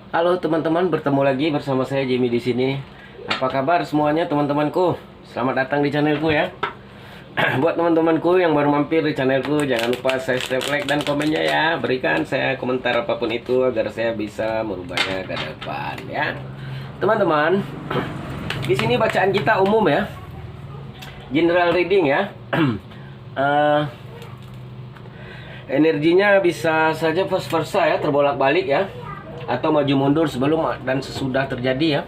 Halo teman-teman, bertemu lagi bersama saya Jimmy di sini. Apa kabar semuanya teman-temanku? Selamat datang di channelku ya. Buat teman-temanku yang baru mampir di channelku, jangan lupa subscribe, like, dan komennya ya. Berikan saya komentar apapun itu agar saya bisa merubahnya ke depan ya. Teman-teman, di sini bacaan kita umum ya. General reading ya. Energinya bisa saja vice versa ya, terbolak-balik ya, atau maju mundur sebelum dan sesudah terjadi ya.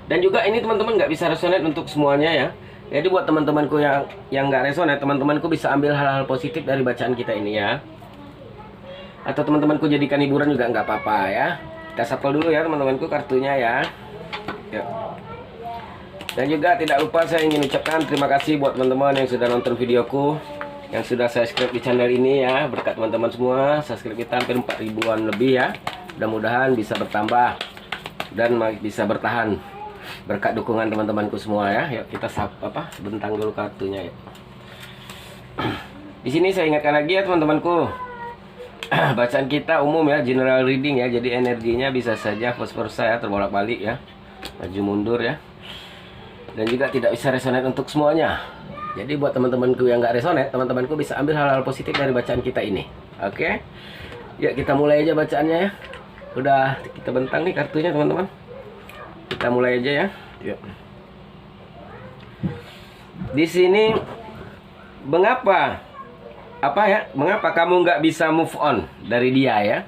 Dan juga ini teman-teman nggak bisa resonate untuk semuanya ya. Jadi buat teman-temanku yang nggak resonate, teman-temanku bisa ambil hal-hal positif dari bacaan kita ini ya. Atau teman-temanku jadikan hiburan juga nggak apa-apa ya. Kita shuffle dulu ya teman-temanku kartunya ya. Yuk. Dan juga tidak lupa saya ingin ucapkan terima kasih buat teman-teman yang sudah nonton videoku, yang sudah subscribe di channel ini ya. Berkat teman-teman semua, subscribe kita hampir 4.000-an lebih ya. Mudah-mudahan bisa bertambah dan bisa bertahan berkat dukungan teman-temanku semua ya. Yuk kita bentang dulu kartunya ya. Di sini saya ingatkan lagi ya teman-temanku. Bacaan kita umum ya, general reading ya. Jadi energinya bisa saja vice versa ya, terbolak-balik ya, maju mundur ya. Dan juga tidak bisa resonate untuk semuanya. Jadi buat teman-temanku yang nggak resonate, teman-temanku bisa ambil hal-hal positif dari bacaan kita ini. Oke? Ya kita mulai aja bacaannya ya. Udah kita bentang nih kartunya teman-teman. Kita mulai aja ya. Yuk. Di sini mengapa mengapa kamu nggak bisa move on dari dia ya?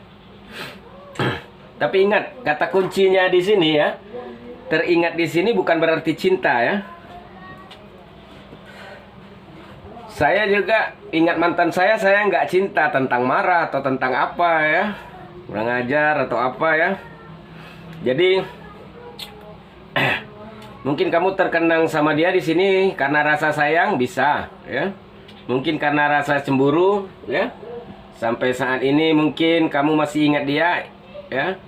Tapi ingat kata kuncinya di sini ya. Teringat di sini bukan berarti cinta ya. Saya juga ingat mantan saya nggak cinta tentang marah atau tentang apa ya, kurang ajar atau apa ya. Jadi mungkin kamu terkenang sama dia di sini karena rasa sayang bisa ya, mungkin karena rasa cemburu ya. Sampai saat ini mungkin kamu masih ingat dia ya.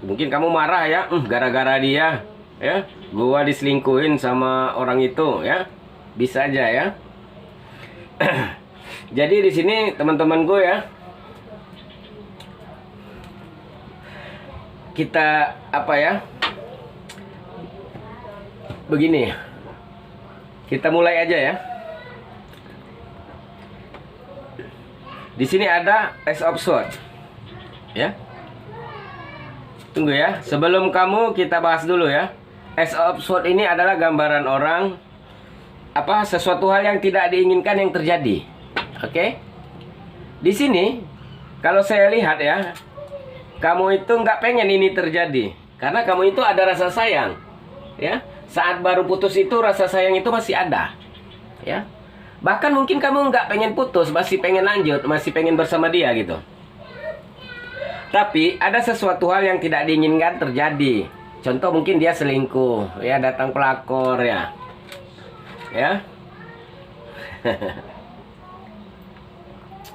Mungkin kamu marah ya, gara-gara dia ya, gua diselingkuhin sama orang itu ya, bisa aja ya. Jadi di sini teman-teman gue ya, kita begini, kita mulai aja ya. Di sini ada Ace of Swords ya. Tunggu ya, sebelum kamu kita bahas dulu ya. Ace of Swords ini adalah gambaran orang sesuatu hal yang tidak diinginkan yang terjadi. Oke? Di sini kalau saya lihat ya, kamu itu nggak pengen ini terjadi karena kamu itu ada rasa sayang. Ya, saat baru putus itu rasa sayang itu masih ada. Ya. Bahkan mungkin kamu nggak pengen putus, masih pengen lanjut, masih pengen bersama dia gitu. Tapi ada sesuatu hal yang tidak diinginkan terjadi. Contoh mungkin dia selingkuh, ya, datang pelakor ya. Ya.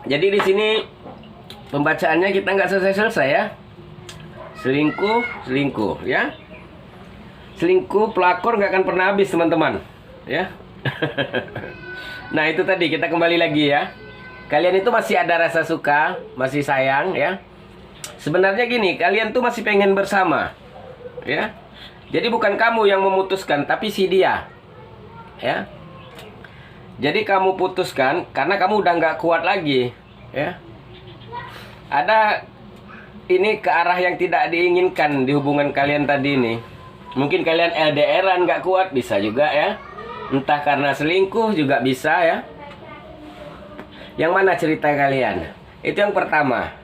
Jadi di sini pembacaannya kita nggak selesai ya. Selingkuh ya. Selingkuh, pelakor nggak akan pernah habis teman-teman ya. Nah itu tadi, kita kembali lagi ya. Kalian itu masih ada rasa suka, masih sayang ya. Sebenarnya gini, kalian tuh masih pengen bersama ya. Jadi bukan kamu yang memutuskan, tapi si dia ya. Jadi kamu putuskan karena kamu udah nggak kuat lagi ya. Ada ini ke arah yang tidak diinginkan di hubungan kalian tadi ini. Mungkin kalian LDR-an nggak kuat, bisa juga ya. Entah karena selingkuh juga bisa ya. Yang mana cerita kalian? Itu yang pertama.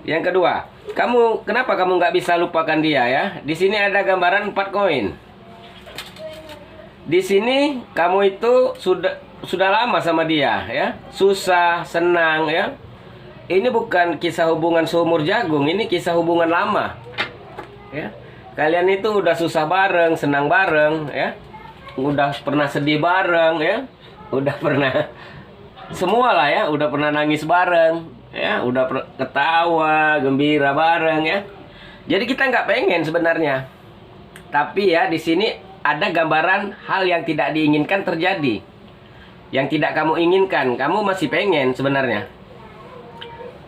Yang kedua, kenapa kamu nggak bisa lupakan dia ya? Di sini ada gambaran 4 koin. Di sini kamu itu sudah lama sama dia ya, susah, senang ya. Ini bukan kisah hubungan seumur jagung, ini kisah hubungan lama ya. Kalian itu udah susah bareng, senang bareng ya, udah pernah sedih bareng ya, udah pernah semua lah ya, udah pernah nangis bareng ya, udah ketawa gembira bareng ya. Jadi kita nggak pengen sebenarnya, tapi ya di sini ada gambaran hal yang tidak diinginkan terjadi, yang tidak kamu inginkan, kamu masih pengen sebenarnya.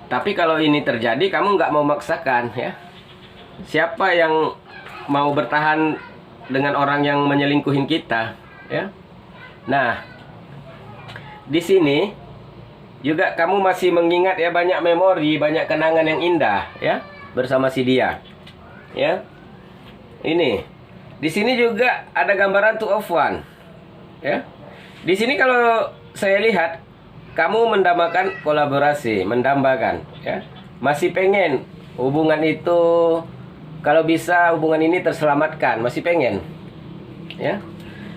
Tapi kalau ini terjadi, kamu nggak mau maksakan ya. Siapa yang mau bertahan dengan orang yang menyelingkuhin kita, ya? Nah, di sini juga kamu masih mengingat ya, banyak memori, banyak kenangan yang indah ya bersama si dia. Ya. Ini. Di sini juga ada gambaran two of one. Ya. Di sini kalau saya lihat kamu mendambakan kolaborasi, mendambakan ya. Masih pengen hubungan itu, kalau bisa hubungan ini terselamatkan, masih pengen. Ya.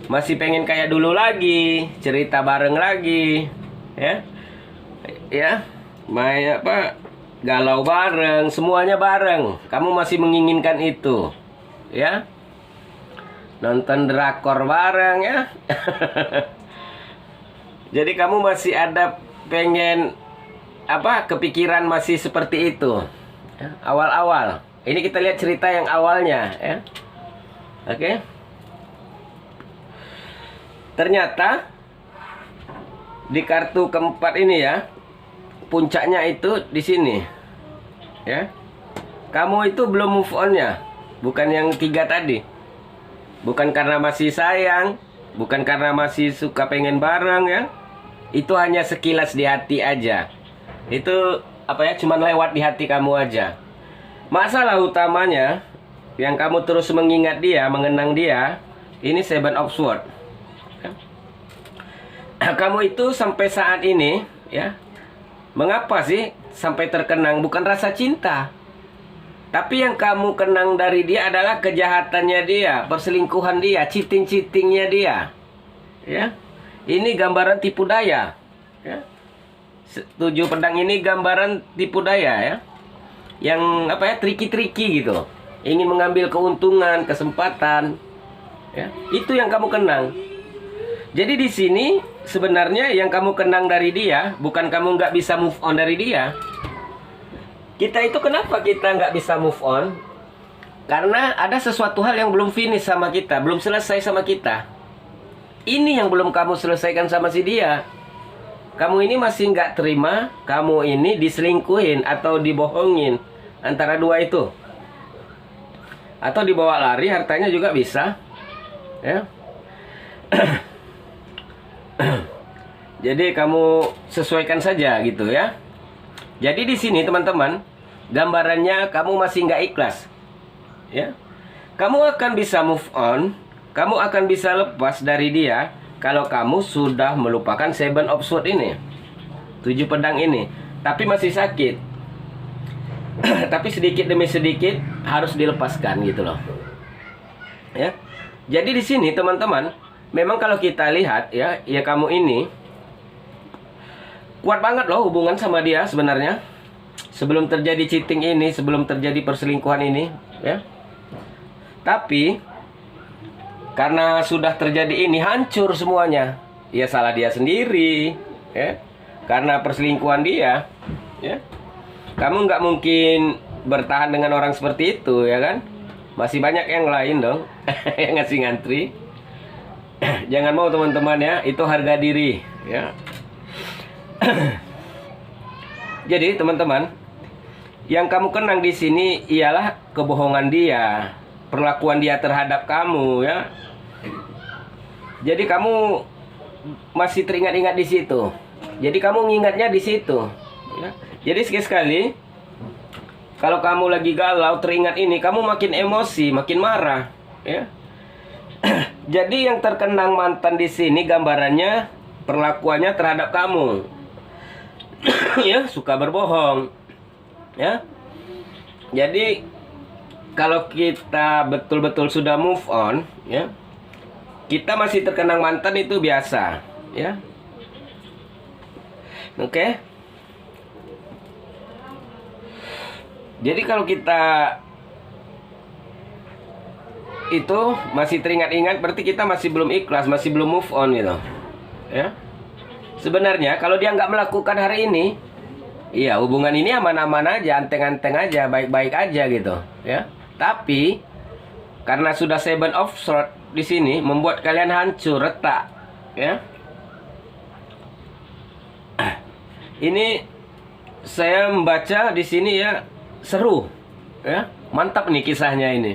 Masih pengen kayak dulu lagi, cerita bareng lagi, ya. Ya, main apa, galau bareng, semuanya bareng. Kamu masih menginginkan itu, ya. Nonton drakor bareng, ya. Jadi kamu masih ada pengen apa, kepikiran masih seperti itu, ya, awal-awal. Ini kita lihat cerita yang awalnya, ya. Oke. Ternyata di kartu keempat ini ya, puncaknya itu di sini, ya. Kamu itu belum move on-nya, bukan yang 3 tadi. Bukan karena masih sayang, bukan karena masih suka pengen bareng ya. Itu hanya sekilas di hati aja. Itu apa ya, cuman lewat di hati kamu aja. Masalah utamanya yang kamu terus mengingat dia, mengenang dia, ini Seven of Swords. Kamu itu sampai saat ini ya, mengapa sih sampai terkenang? Bukan rasa cinta, tapi yang kamu kenang dari dia adalah kejahatannya dia, perselingkuhan dia, cheating-cheatingnya dia. Ya. Ini gambaran tipu daya, ya. 7 pedang ini gambaran tipu daya ya. Yang apa ya, triki-triki gitu. Ingin mengambil keuntungan, kesempatan. Ya. Itu yang kamu kenang. Jadi di sini sebenarnya yang kamu kenang dari dia, bukan kamu nggak bisa move on dari dia. Kita itu kenapa kita nggak bisa move on? Karena ada sesuatu hal yang belum finish sama kita, belum selesai sama kita. Ini yang belum kamu selesaikan sama si dia. Kamu ini masih nggak terima, kamu ini diselingkuhin atau dibohongin. Antara dua itu. Atau dibawa lari, hartanya juga bisa. Ya. Jadi kamu sesuaikan saja gitu ya. Jadi di sini teman-teman, gambarannya kamu masih nggak ikhlas, ya. Kamu akan bisa move on, kamu akan bisa lepas dari dia kalau kamu sudah melupakan Seven of Swords ini, 7 pedang ini. Tapi masih sakit. Tapi sedikit demi sedikit harus dilepaskan gitu loh. Ya. Jadi di sini teman-teman, memang kalau kita lihat ya, ya kamu ini kuat banget loh hubungan sama dia sebenarnya. Sebelum terjadi cheating ini, sebelum terjadi perselingkuhan ini, ya. Tapi karena sudah terjadi ini, hancur semuanya. Ya salah dia sendiri, ya. Karena perselingkuhan dia, ya. Kamu nggak mungkin bertahan dengan orang seperti itu, ya kan? Masih banyak yang lain dong yang ngasih ngantri. Jangan mau teman-teman ya, itu harga diri, ya. Jadi teman-teman, yang kamu kenang di sini ialah kebohongan dia, perlakuan dia terhadap kamu, ya. Jadi kamu masih teringat-ingat di situ. Jadi kamu ngingatnya di situ, ya. Jadi sekali-sekali kalau kamu lagi galau, teringat ini, kamu makin emosi, makin marah, ya. Jadi yang terkenang mantan di sini gambarannya perlakuannya terhadap kamu. Ya, suka berbohong. Ya. Jadi kalau kita betul-betul sudah move on, ya. Kita masih terkenang mantan itu biasa, ya. Oke. Jadi kalau kita itu masih teringat-ingat, berarti kita masih belum ikhlas, masih belum move on gitu, ya. Sebenarnya kalau dia nggak melakukan hari ini, iya hubungan ini aman-aman aja, anteng-anteng aja, baik-baik aja gitu, ya. Tapi karena sudah Seven of Swords di sini membuat kalian hancur, retak, ya. Ini saya membaca di sini ya, seru, Ya, mantap nih kisahnya ini.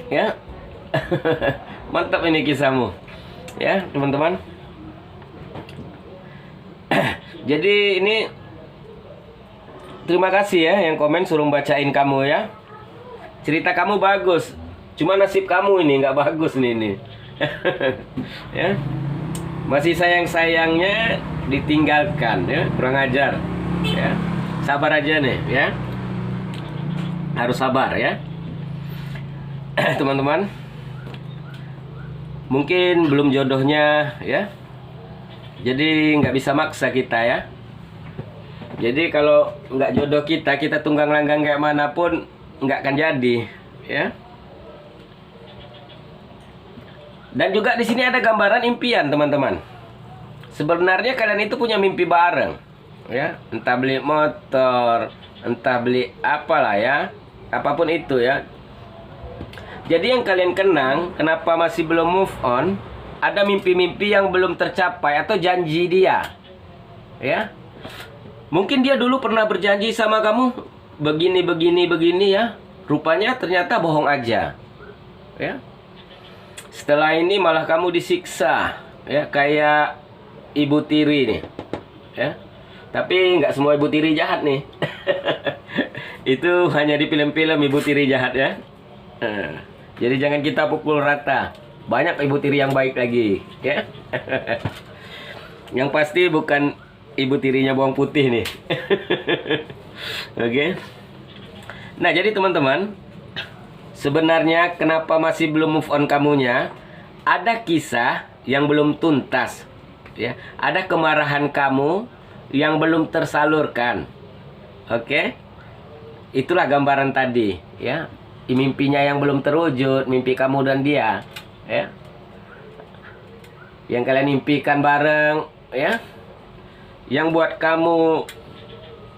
Ya. Mantap ini kisahmu. Ya, teman-teman. Jadi ini terima kasih ya yang komen suruh bacain kamu ya. Cerita kamu bagus. Cuma nasib kamu ini nggak bagus nih. Ya. Masih sayang-sayangnya ditinggalkan ya, kurang ajar. Ya. Sabar aja nih ya. Harus sabar ya. Teman-teman. Mungkin belum jodohnya ya. Jadi nggak bisa maksa kita ya. Jadi kalau nggak jodoh kita tunggang langgang kayak manapun nggak akan jadi ya. Dan juga di sini ada gambaran impian teman-teman. Sebenarnya kalian itu punya mimpi bareng ya. Entah beli motor, entah beli apalah ya. Apapun itu ya. Jadi yang kalian kenang, kenapa masih belum move on? Ada mimpi-mimpi yang belum tercapai atau janji dia. Ya. Mungkin dia dulu pernah berjanji sama kamu begini ya. Rupanya ternyata bohong aja. Ya. Setelah ini malah kamu disiksa, ya, kayak ibu tiri nih. Ya. Tapi nggak semua ibu tiri jahat nih. Itu hanya di film-film ibu tiri jahat ya. Jadi jangan kita pukul rata. Banyak ibu tiri yang baik lagi ya. Yang pasti bukan ibu tirinya bawang putih nih. Oke. Nah jadi teman-teman, sebenarnya kenapa masih belum move on kamunya? Ada kisah yang belum tuntas ya. Ada kemarahan kamu yang belum tersalurkan. Oke. Itulah gambaran tadi ya. Mimpinya yang belum terwujud, mimpi kamu dan dia ya. Yang kalian impikan bareng ya. Yang buat kamu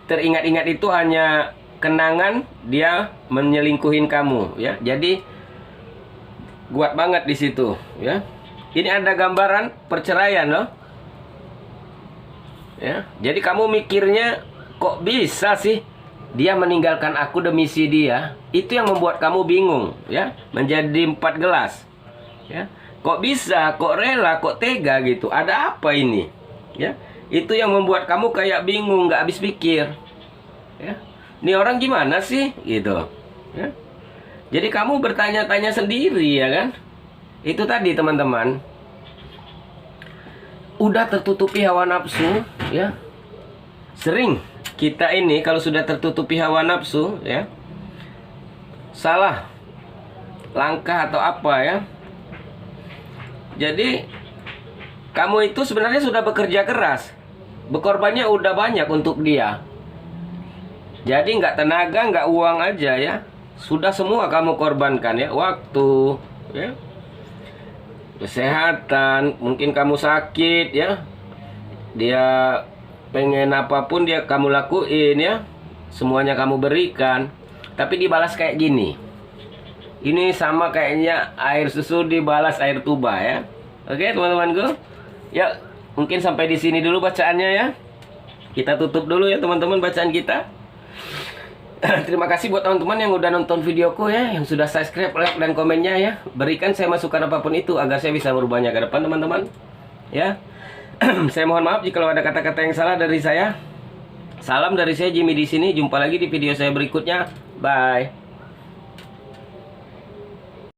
teringat-ingat itu hanya kenangan dia menyelingkuhin kamu ya. Jadi kuat banget di situ ya. Ini ada gambaran perceraian loh. Ya, jadi kamu mikirnya kok bisa sih dia meninggalkan aku demi si dia. Itu yang membuat kamu bingung ya. Menjadi 4 gelas ya. Kok bisa, kok rela, kok tega gitu. Ada apa ini ya. Itu yang membuat kamu kayak bingung, nggak habis pikir ya. Ini orang gimana sih gitu ya. Jadi kamu bertanya-tanya sendiri ya kan. Itu tadi teman-teman. Udah tertutupi hawa nafsu ya. Sering kita ini kalau sudah tertutupi hawa nafsu ya, salah langkah atau apa ya. Jadi kamu itu sebenarnya sudah bekerja keras, berkorbannya udah banyak untuk dia. Jadi nggak tenaga, nggak uang aja ya, sudah semua kamu korbankan ya. Waktu ya, kesehatan, mungkin kamu sakit ya, dia pengen apapun dia kamu lakuin ya, semuanya kamu berikan, tapi dibalas kayak gini. Ini sama kayaknya air susu dibalas air tuba ya. Oke teman-temanku ya, mungkin sampai di sini dulu bacaannya ya. Kita tutup dulu ya teman-teman bacaan kita. Terima kasih buat teman-teman yang udah nonton videoku ya, yang sudah subscribe, like, dan komennya ya. Berikan saya masukan apapun itu agar saya bisa merubahnya ke depan teman-teman ya. Saya mohon maaf jika ada kata-kata yang salah dari saya. Salam dari saya Jimmy di sini. Jumpa lagi di video saya berikutnya. Bye.